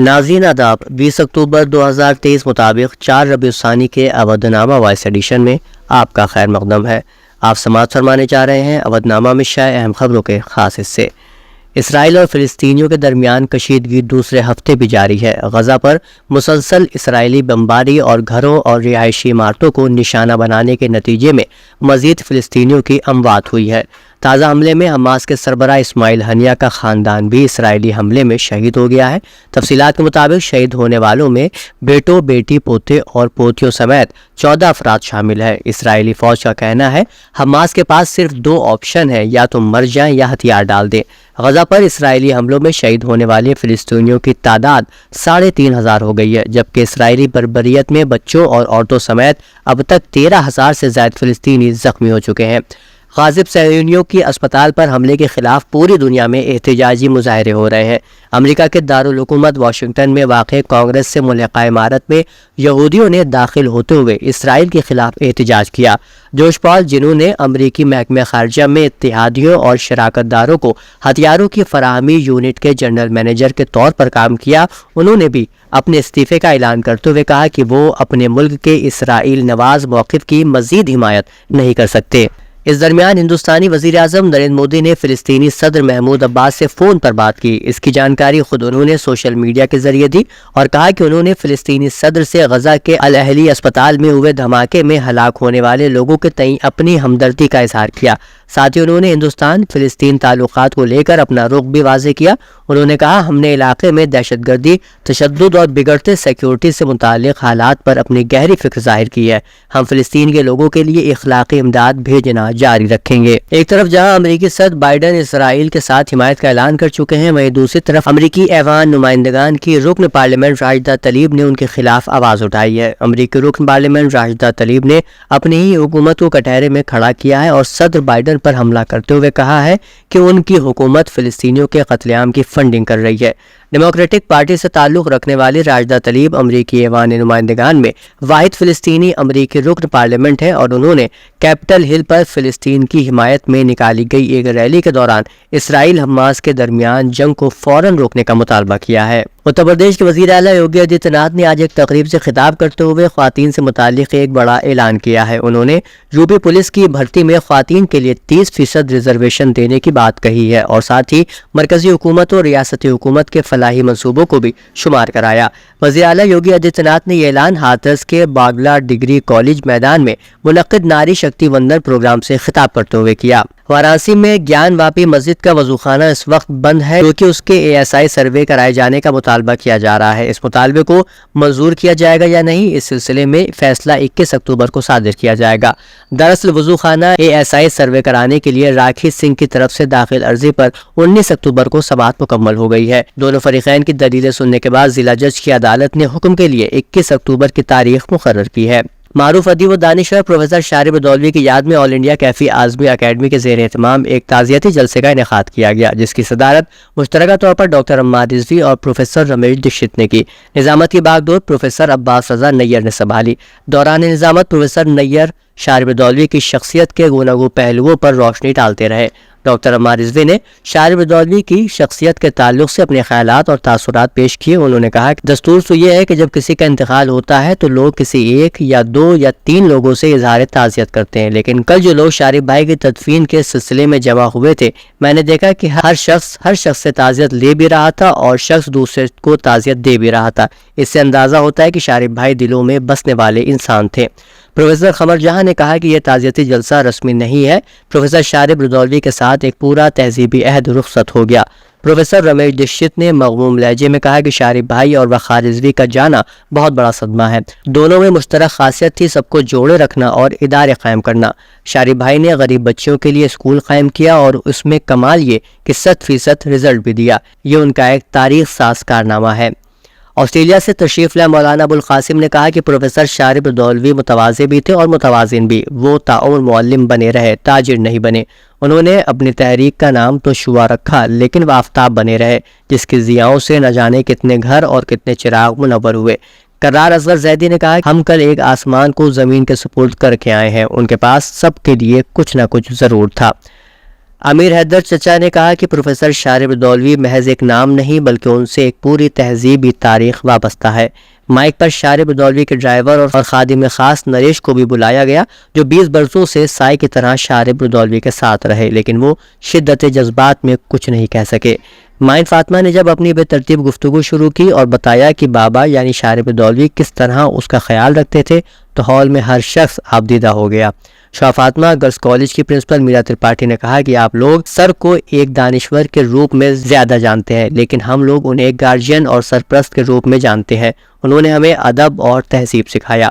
ناظرین آداب، 20 اکتوبر 2023 مطابق 4 ربیع الثانی کے اودھ نامہ وائس ایڈیشن میں آپ کا خیر مقدم ہے۔ آپ سماعت فرمانے جا رہے ہیں اودھ نامہ میں شائع اہم خبروں کے خاص حصے۔ اسرائیل اور فلسطینیوں کے درمیان کشیدگی دوسرے ہفتے بھی جاری ہے۔ غزہ پر مسلسل اسرائیلی بمباری اور گھروں اور رہائشی عمارتوں کو نشانہ بنانے کے نتیجے میں مزید فلسطینیوں کی اموات ہوئی ہے۔ تازہ حملے میں حماس کے سربراہ اسماعیل ہنیہ کا خاندان بھی اسرائیلی حملے میں شہید ہو گیا ہے۔ تفصیلات کے مطابق شہید ہونے والوں میں بیٹوں، بیٹی، پوتے اور پوتیوں سمیت 14 افراد شامل ہیں۔ اسرائیلی فوج کا کہنا ہے حماس کے پاس صرف 2 آپشن ہیں، یا تو مر جائیں یا ہتھیار ڈال دیں۔ غزہ پر اسرائیلی حملوں میں شہید ہونے والے فلسطینیوں کی تعداد 3500 ہو گئی ہے، جبکہ اسرائیلی بربریت میں بچوں اور عورتوں سمیت اب تک 13,000 سے زائد فلسطینی زخمی ہو چکے ہیں۔ غاصب صہیونیوں کی اسپتال پر حملے کے خلاف پوری دنیا میں احتجاجی مظاہرے ہو رہے ہیں۔ امریکہ کے دارالحکومت واشنگٹن میں واقع کانگریس سے ملحقہ عمارت میں یہودیوں نے داخل ہوتے ہوئے اسرائیل کے خلاف احتجاج کیا۔ جوش پال، جنہوں نے امریکی محکمہ خارجہ میں اتحادیوں اور شراکت داروں کو ہتھیاروں کی فراہمی یونٹ کے جنرل مینیجر کے طور پر کام کیا، انہوں نے بھی اپنے استعفے کا اعلان کرتے ہوئے کہا کہ وہ اپنے ملک کے اسرائیل نواز موقف کی مزید حمایت نہیں کر سکتے۔ اس درمیان ہندوستانی وزیر اعظم نریندر مودی نے فلسطینی صدر محمود عباس سے فون پر بات کی۔ اس کی جانکاری خود انہوں نے سوشل میڈیا کے ذریعے دی اور کہا کہ انہوں نے فلسطینی صدر سے غزہ کے الاہلی اسپتال میں ہوئے دھماکے میں ہلاک ہونے والے لوگوں کے تئیں اپنی ہمدردی کا اظہار کیا۔ ساتھ ہی انہوں نے ہندوستان فلسطین تعلقات کو لے کر اپنا رخ بھی واضح کیا۔ انہوں نے کہا ہم نے علاقے میں دہشت گردی، تشدد اور بگڑتے سیکیورٹی سے متعلق حالات پر اپنی گہری فکر ظاہر کی ہے۔ ہم فلسطین کے لوگوں کے لیے اخلاقی امداد بھیجنا جاری رکھیں گے۔ ایک طرف جہاں امریکی صدر بائیڈن اسرائیل کے ساتھ حمایت کا اعلان کر چکے ہیں، وہیں دوسری طرف امریکی ایوان نمائندگان کی رکن پارلیمنٹ راشدہ تلیب نے ان کے خلاف آواز اٹھائی ہے۔ امریکی رکن پارلیمنٹ راشدہ تلیب نے اپنی ہی حکومت کو کٹہرے میں کھڑا کیا ہے اور صدر بائیڈن پر حملہ کرتے ہوئے کہا ہے کہ ان کی حکومت فلسطینیوں کے قتل عام کی فنڈنگ کر رہی ہے۔ ڈیموکریٹک پارٹی سے تعلق رکھنے والے راشدہ تلیب امریکی ایوان نمائندگان میں واحد فلسطینی امریکی رکن پارلیمنٹ ہیں اور انہوں نے کیپٹل ہل پر فلسطین کی حمایت میں نکالی گئی ایک ریلی کے دوران اسرائیل حماس کے درمیان جنگ کو فوراً روکنے کا مطالبہ کیا ہے۔ اتر پردیش کے وزیر اعلیٰ یوگی آدتیہ ناتھ نے آج ایک تقریب سے خطاب کرتے ہوئے خواتین سے متعلق ایک بڑا اعلان کیا ہے۔ انہوں نے یوپی پولیس کی بھرتی میں خواتین کے لیے 30% ریزرویشن دینے کی بات کہی ہے اور ساتھ ہی مرکزی حکومت اور ریاستی حکومت کے فلاحی منصوبوں کو بھی شمار کرایا۔ وزیر اعلیٰ یوگی آدتیہ ناتھ نے یہ اعلان ہاتھرس کے باگلا ڈگری کالج میدان میں منعقد ناری شکتی وندن پروگرام سے خطاب کرتے ہوئے کیا۔ وارانسی میں گیان واپی مسجد کا وضو خانہ اس وقت بند ہے کیونکہ اس کے ASI سروے کرائے جانے کا مطالبہ کیا جا رہا ہے۔ اس مطالبے کو منظور کیا جائے گا یا نہیں، اس سلسلے میں فیصلہ 21 اکتوبر کو صادر کیا جائے گا۔ دراصل وضو خانہ ASI سروے کرانے کے لیے راکھی سنگھ کی طرف سے داخل عرضی پر 19 اکتوبر کو سماعت مکمل ہو گئی ہے۔ دونوں فریقین کی دلیلیں سننے کے بعد ضلع جج کی عدالت نے حکم کے لیے 21 اکتوبر کی تاریخ مقرر کی ہے۔ معروف ادیب و دانشور پروفیسر شارب ادولوی کی یاد میں آل انڈیا کیفی اعظمی اکیڈمی کے زیر اہتمام ایک تعزیتی جلسے کا انعقاد کیا گیا، جس کی صدارت مشترکہ طور پر ڈاکٹر عمار رضوی اور پروفیسر رمیش دکشت نے کی۔ نظامت کی باغ ڈور پروفیسر عباس رضا نیّر نے سنبھالی۔ دوران نظامت پروفیسر نیّر شارب ادولوی کی شخصیت کے گوناگوں پہلوؤں پر روشنی ڈالتے رہے۔ ڈاکٹر عمار رضوی نے شارب ادولوی کی شخصیت کے تعلق سے اپنے خیالات اور تاثرات پیش کیے۔ انہوں نے کہا کہ دستور تو یہ ہے کہ جب کسی کا انتقال ہوتا ہے تو لوگ کسی 1 یا 2 یا 3 لوگوں سے اظہار تعزیت کرتے ہیں، لیکن کل جو لوگ شارب بھائی کی تدفین کے سلسلے میں جمع ہوئے تھے، میں نے دیکھا کہ ہر شخص سے تعزیت لے بھی رہا تھا اور شخص دوسرے کو تعزیت دے بھی رہا تھا۔ اس سے اندازہ ہوتا ہے کہ شارب بھائی دلوں میں بسنے والے انسان تھے۔ پروفیسر قمر جہاں نے کہا کہ یہ تعزیتی جلسہ رسمی نہیں ہے۔ پروفیسر شارب ادولوی کے ساتھ ایک پورا تہذیبی عہد رخصت ہو گیا۔ پروفیسر رمیش دکشت نے مغموم لہجے میں کہا کہ شارب بھائی اور وقار رضوی کا جانا بہت بڑا صدمہ ہے۔ دونوں میں مشترک خاصیت تھی سب کو جوڑے رکھنا اور ادارے قائم کرنا۔ شارب بھائی نے غریب بچوں کے لیے اسکول قائم کیا اور اس میں کمال یہ کہ 100% رزلٹ بھی دیا۔ یہ ان کا ایک تاریخ ساز کارنامہ ہے۔ آسٹریلیا سے تشریف لائے مولانا ابوالقاسم نے کہا کہ پروفیسر شارب ادولوی متواضع بھی تھے اور متوازن بھی۔ وہ تاعمر معلم بنے رہے، تاجر نہیں بنے۔ انہوں نے اپنی تحریک کا نام تو شعاع رکھا، لیکن وہ آفتاب بنے رہے جس کی ضیاؤں سے نہ جانے کتنے گھر اور کتنے چراغ منور ہوئے۔ کرار اصغر زیدی نے کہا ہم کل ایک آسمان کو زمین کے سپرد کر کے آئے ہیں، ان کے پاس سب کے لیے کچھ نہ کچھ ضرور تھا۔ امیر حیدر چچا نے کہا کہ پروفیسر شارب دولوی محض ایک نام نہیں بلکہ ان سے ایک پوری تہذیبی تاریخ وابستہ ہے۔ مائک پر شارب دولوی کے ڈرائیور اور خادم خاص نریش کو بھی بلایا گیا، جو 20 برسوں سے سائے کی طرح شارب دولوی کے ساتھ رہے، لیکن وہ شدت جذبات میں کچھ نہیں کہہ سکے۔ مائن فاطمہ نے جب اپنی بے ترتیب گفتگو شروع کی اور بتایا کہ بابا یعنی شارب دولوی کس طرح اس کا خیال رکھتے تھے تو ہال میں ہر شخص آبدیدہ ہو گیا۔ شاہ فاطمہ گرلز کالج کی پرنسپل میرا ترپاٹھی نے کہا کہ آپ لوگ سر کو ایک دانشور کے روپ میں زیادہ جانتے ہیں، لیکن ہم لوگ انہیں ایک گارجین اور سرپرست کے روپ میں جانتے ہیں۔ انہوں نے ہمیں ادب اور تہذیب سکھایا۔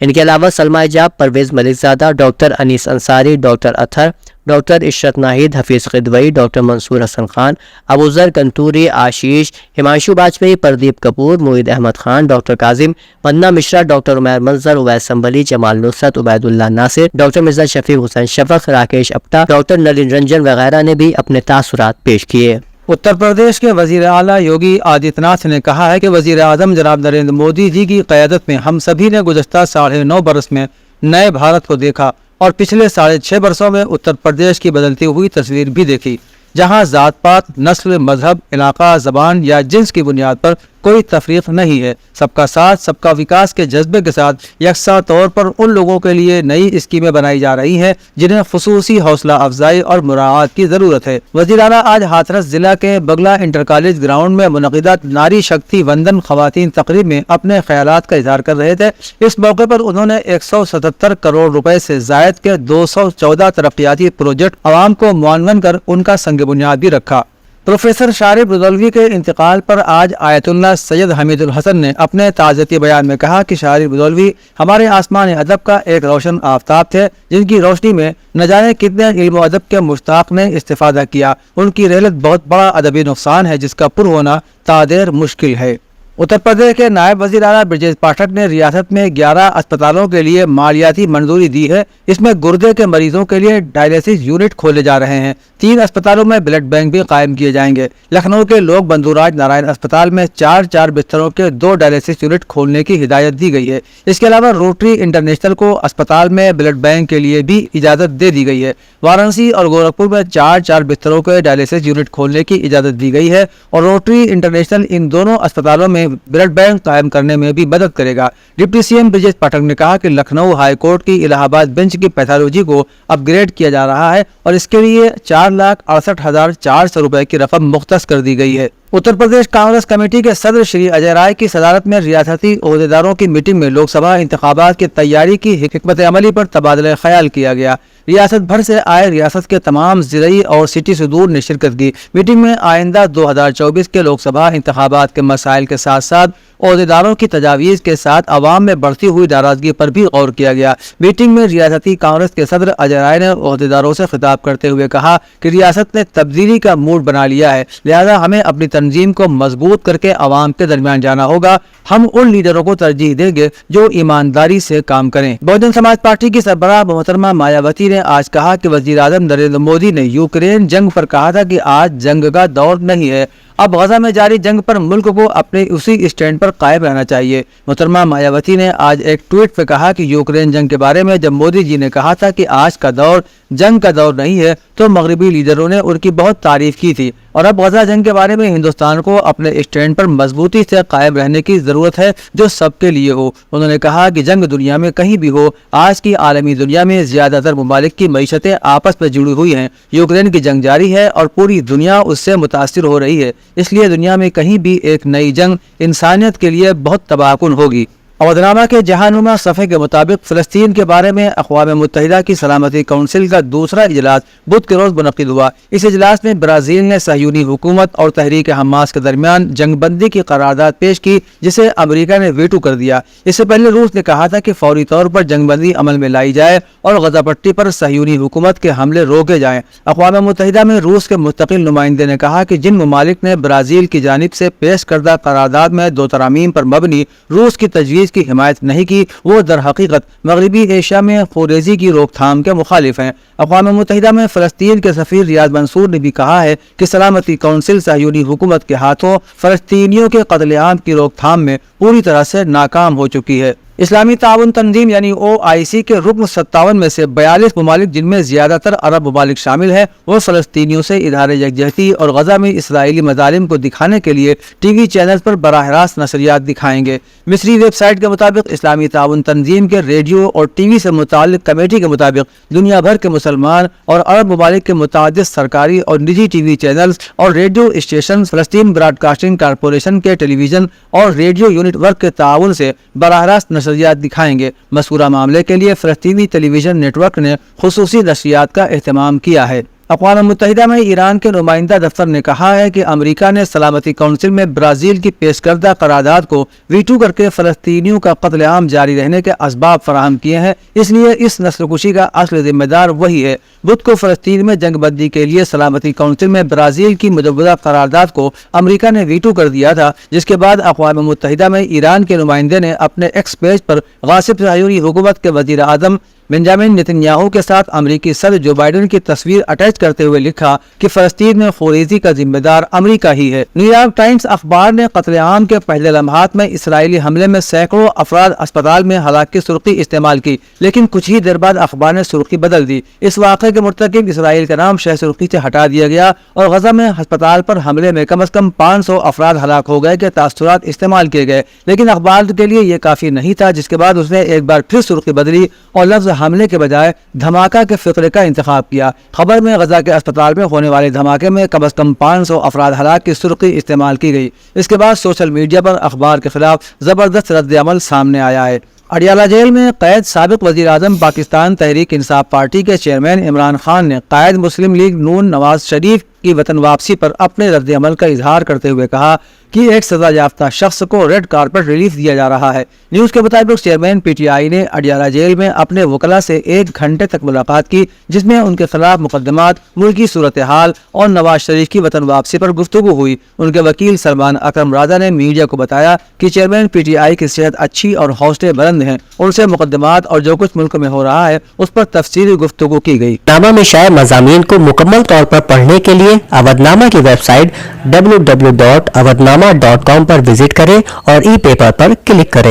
ان کے علاوہ سلمہ ایجاب، پرویز ملک زادہ، ڈاکٹر انیس انصاری، ڈاکٹر اطہر، ڈاکٹر عشرت ناہید، حفیظ قدوئی، ڈاکٹر منصور حسن خان، ابوذر کنتوری، آشیش، ہمانشو باجپئی، پردیپ کپور، معید احمد خان، ڈاکٹر کاظم، وندنا مشرا، ڈاکٹر عمیر منظر، اویس سنبھلی، جمال نصرت، عبید اللہ ناصر، ڈاکٹر مرزا شفیق حسین شفق، راکیش اپٹا، ڈاکٹر نلین رنجن وغیرہ نے بھی اپنے تاثرات پیش کیے۔ اتر پردیش کے وزیر اعلیٰ یوگی آدتیہ ناتھ نے کہا ہے کہ وزیر اعظم جناب نریندر مودی جی کی قیادت میں ہم سبھی نے گزشتہ 9.5 برس میں نئے بھارت کو دیکھا اور پچھلے 6.5 برسوں میں اتر پردیش کی بدلتی ہوئی تصویر بھی دیکھی، جہاں ذات پات، نسل، مذہب، علاقہ، زبان یا جنس کی بنیاد پر کوئی تفریق نہیں ہے۔ سب کا ساتھ، سب کا وکاس کے جذبے کے ساتھ یکساں طور پر ان لوگوں کے لیے نئی اسکیمیں بنائی جا رہی ہیں جنہیں خصوصی حوصلہ افزائی اور مراعات کی ضرورت ہے۔ وزیر اعلیٰ آج ہاتھرس ضلع کے بگلا انٹر کالج گراؤنڈ میں منعقدہ ناری شکتی وندن خواتین تقریب میں اپنے خیالات کا اظہار کر رہے تھے۔ اس موقع پر انہوں نے 177 کروڑ روپے سے زائد کے 214 ترقیاتی پروجیکٹ عوام کو معاون کر ان کا سنگ بنیاد بھی رکھا۔ پروفیسر شارب دولوی کے انتقال پر آج آیت اللہ سید حمید الحسن نے اپنے تعزیتی بیان میں کہا کہ شارب دولوی ہمارے آسمان ادب کا ایک روشن آفتاب تھے، جن کی روشنی میں نہ جانے کتنے علم و ادب کے مشتاق نے استفادہ کیا۔ ان کی رحلت بہت بڑا ادبی نقصان ہے جس کا پر ہونا تعدیر مشکل ہے۔ اتر پردیش کے نائب وزیر اعلیٰ برجیش پاٹھک نے ریاست میں 11 اسپتالوں کے لیے مالیاتی منظوری دی ہے۔ اس میں گردے کے مریضوں کے لیے ڈائلیسس یونٹ کھولے جا رہے ہیں۔ 3 اسپتالوں میں بلڈ بینک بھی قائم کیے جائیں گے۔ لکھنؤ کے لوک بندھو راج نارائن اسپتال میں 4 بستروں کے 2 ڈائلیسس یونٹ کھولنے کی ہدایت دی گئی ہے۔ اس کے علاوہ روٹری انٹرنیشنل کو اسپتال میں بلڈ بینک کے لیے بھی اجازت دے دی گئی ہے۔ وارانسی اور گورکھپور میں 4 بستروں کے ڈائلیسس یونٹ کھولنے کی اجازت دی گئی ہے اور روٹری انٹرنیشنل ان دونوں اسپتالوں میں بلڈ بینک قائم کرنے میں بھی مدد کرے گا۔ Deputy C M Brajesh Pathak نے کہا کہ لکھنؤ ہائی کورٹ کی الہ آباد بینچ کی پیتھولوجی کو اپ گریڈ کیا جا رہا ہے اور اس کے لیے 4,68,400 روپے کی رقم مختص کر دی گئی ہے۔ اتر پردیش کانگریس کمیٹی کے صدر شری اجے رائے کی صدارت میں ریاستی عہدیداروں کی میٹنگ میں لوک سبھا انتخابات کی تیاری کی حکمت عملی پر تبادلہ خیال کیا گیا۔ ریاست بھر سے آئے ریاست کے تمام ضلعی اور سٹی صدور نے شرکت کی۔ میٹنگ میں آئندہ 2024 کے لوک سبھا انتخابات کے مسائل کے ساتھ ساتھ عہدیداروں کی تجاویز کے ساتھ عوام میں بڑھتی ہوئی ناراضگی پر بھی غور کیا گیا۔ میٹنگ میں ریاستی کانگریس کے صدر اجے رائے نے عہدیداروں سے خطاب کرتے ہوئے کہا کہ ریاست نے تبدیلی کا موڈ بنا لیا ہے، لہذا ہمیں اپنی تنظیم کو مضبوط کر کے عوام کے درمیان جانا ہوگا۔ ہم ان لیڈروں کو ترجیح دیں گے جو ایمانداری سے کام کریں۔ بہوجن سماج پارٹی کی سربراہ محترمہ مایاوتی نے آج کہا کہ وزیر اعظم نریندر مودی نے یوکرین جنگ پر کہا تھا کہ آج جنگ کا دور نہیں ہے، اب غزہ میں جاری جنگ پر ملک کو اپنے اسی اسٹینڈ پر قائم رہنا چاہیے۔ محترمہ مایاوتی نے آج ایک ٹویٹ پہ کہا کہ یوکرین جنگ کے بارے میں جب مودی جی نے کہا تھا کہ آج کا دور جنگ کا دور نہیں ہے تو مغربی لیڈروں نے ان کی بہت تعریف کی تھی، اور اب غزہ جنگ کے بارے میں ہندوستان کو اپنے اسٹینڈ پر مضبوطی سے قائم رہنے کی ضرورت ہے جو سب کے لیے ہو۔ انہوں نے کہا کہ جنگ دنیا میں کہیں بھی ہو، آج کی عالمی دنیا میں زیادہ تر ممالک کی معیشتیں آپس میں جڑی ہوئی ہیں۔ یوکرین کی جنگ جاری ہے اور پوری دنیا اس سے متاثر ہو رہی ہے، اس لیے دنیا میں کہیں بھی ایک نئی جنگ انسانیت کے لیے بہت تباہ کن ہوگی۔ اودھنامہ کے جہانما صفحے کے مطابق فلسطین کے بارے میں اقوام متحدہ کی سلامتی کونسل کا دوسرا اجلاس بدھ کے روز منعقد ہوا۔ اس اجلاس میں برازیل نے صہیونی حکومت اور تحریک حماس کے درمیان جنگ بندی کی قرارداد پیش کی جسے امریکہ نے ویٹو کر دیا۔ اس سے پہلے روس نے کہا تھا کہ فوری طور پر جنگ بندی عمل میں لائی جائے اور غزہ پٹی پر صہیونی حکومت کے حملے روکے جائیں۔ اقوام متحدہ میں روس کے مستقل نمائندے نے کہا کہ جن ممالک نے برازیل کی جانب سے پیش کردہ قرارداد میں 2 ترامیم پر مبنی روس کی تجویز کی حمایت نہیں کی، وہ در حقیقت مغربی ایشیا میں خوریزی کی روک تھام کے مخالف ہیں۔ اقوام متحدہ میں فلسطین کے سفیر ریاض منصور نے بھی کہا ہے کہ سلامتی کونسل صہیونی حکومت کے ہاتھوں فلسطینیوں کے قتل عام کی روک تھام میں پوری طرح سے ناکام ہو چکی ہے۔ اسلامی تعاون تنظیم یعنی OIC کے رکن 57 میں سے 42 ممالک جن میں زیادہ تر عرب ممالک شامل ہیں وہ فلسطینیوں سے اظہار یکجہتی اور غزہ میں اسرائیلی مظالم کو دکھانے کے لیے ٹی وی چینلز پر براہ راست نشریات دکھائیں گے۔ مصری ویب سائٹ کے مطابق اسلامی تعاون تنظیم کے ریڈیو اور ٹی وی سے متعلق کمیٹی کے مطابق دنیا بھر کے مسلمان اور عرب ممالک کے متعدد سرکاری اور نجی ٹی وی چینلز اور ریڈیو اسٹیشن فلسطین براڈ کاسٹنگ کارپوریشن کے ٹیلی ویژن اور ریڈیو یونٹ ورک کے تعاون سے براہ راست نشریات دکھائیں گے۔ مذکورہ معاملے کے لیے فلسطینی ٹیلی ویژن نیٹ ورک نے خصوصی نشریات کا اہتمام کیا ہے۔ اقوام متحدہ میں ایران کے نمائندہ دفتر نے کہا ہے کہ امریکہ نے سلامتی کونسل میں برازیل کی پیش کردہ قرارداد کو ویٹو کر کے فلسطینیوں کا قتل عام جاری رہنے کے اسباب فراہم کیے ہیں، اس لیے اس نسل کشی کا اصل ذمہ دار وہی ہے۔ بدھ کو فلسطین میں جنگ بندی کے لیے سلامتی کونسل میں برازیل کی مجوزہ قرارداد کو امریکہ نے ویٹو کر دیا تھا، جس کے بعد اقوام متحدہ میں ایران کے نمائندے نے اپنے ایکس پیج پر غاصب صہیونی حکومت کے وزیر اعظم بنجامن نیتنیاہو کے ساتھ امریکی صدر جو بائیڈن کی تصویر اٹیچ کرتے ہوئے لکھا کہ فلسطین میں خوریزی کا ذمہ دار امریکہ ہی ہے۔ نیو یارک ٹائمز اخبار نے قتل عام کے پہلے لمحات میں اسرائیلی حملے میں سینکڑوں افراد اسپتال میں ہلاک کی سرخی استعمال کی، لیکن کچھ ہی دیر بعد اخبار نے سرخی بدل دی۔ اس واقعے کے مرتکب اسرائیل کا نام شہ سرخی سے ہٹا دیا گیا اور غزہ میں ہسپتال پر حملے میں کم از کم 500 افراد ہلاک ہو گئے کے تاثرات استعمال کیے گئے، لیکن اخبار کے لیے یہ کافی نہیں تھا، جس کے بعد اس نے ایک بار پھر سرخی بدلی اور لفظ حملے کے بجائے دھماکہ کے فقرے کا انتخاب کیا۔ خبر میں غزہ کے اسپتال میں ہونے والے دھماکے میں کم از کم 500 افراد ہلاک کی سرخی استعمال کی گئی۔ اس کے بعد سوشل میڈیا پر اخبار کے خلاف زبردست رد عمل سامنے آیا ہے۔ اڈیالہ جیل میں قید سابق وزیر اعظم پاکستان تحریک انصاف پارٹی کے چیئرمین عمران خان نے قائد مسلم لیگ نون نواز شریف کی وطن واپسی پر اپنے رد عمل کا اظہار کرتے ہوئے کہا کہ ایک سزا یافتہ شخص کو ریڈ کارپٹ ریلیف دیا جا رہا ہے۔ نیوز کے مطابق چیئرمین PTI نے اڈیالہ جیل میں اپنے وکلاء سے 1 گھنٹے تک ملاقات کی، جس میں ان کے خلاف مقدمات، ملکی صورتحال اور نواز شریف کی وطن واپسی پر گفتگو ہوئی۔ ان کے وکیل سلمان اکرم راجہ نے میڈیا کو بتایا کہ چیئرمین PTI کی صحت اچھی اور حوصلے بلند ہیں، ان سے مقدمات اور جو کچھ ملک میں ہو رہا ہے اس پر تفصیلی گفتگو کی گئی۔ نامہ میں شائع مضامین کو مکمل طور پر پڑھنے کے لیے اودنامہ کی ویب سائٹ www.awadnama.com پر وزٹ کریں اور ای پیپر پر کلک کریں۔